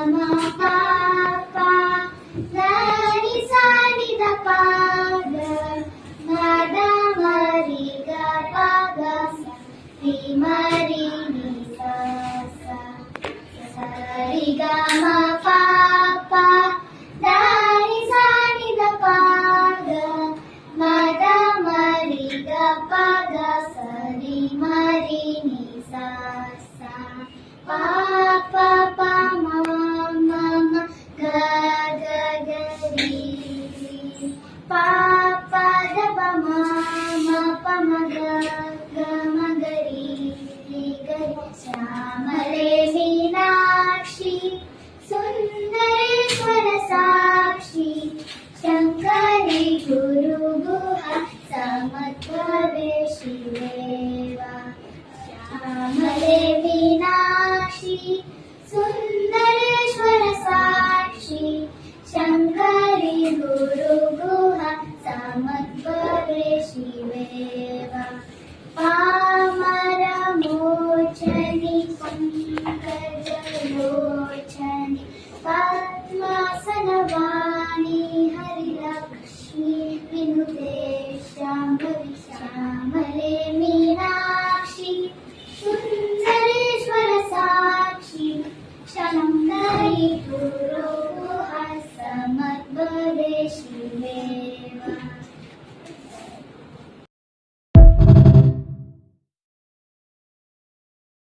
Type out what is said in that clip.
ma pa pa da ni sa ni da pa ga ma da ma ri ga pa ga sa ri ma ri ni sa sa sa ri ga ma pa pa da ni sa ni da pa ga ma da ma ri ga pa ga sa ri ma ri ni sa sa pa pa pa ma ma ma ga ga ga ri pa pa da pa ma ma pa ma ga ga ma ga ri ri ga ri ಶ್ಯಾಮಲೆ Meenakshi Sundareshwara Sakshi Shankari Guru Guha ಸಮತ್ವವೇ ಶಿವೇವ ಶ್ಯಾಮಲೆ Meenakshi Sundara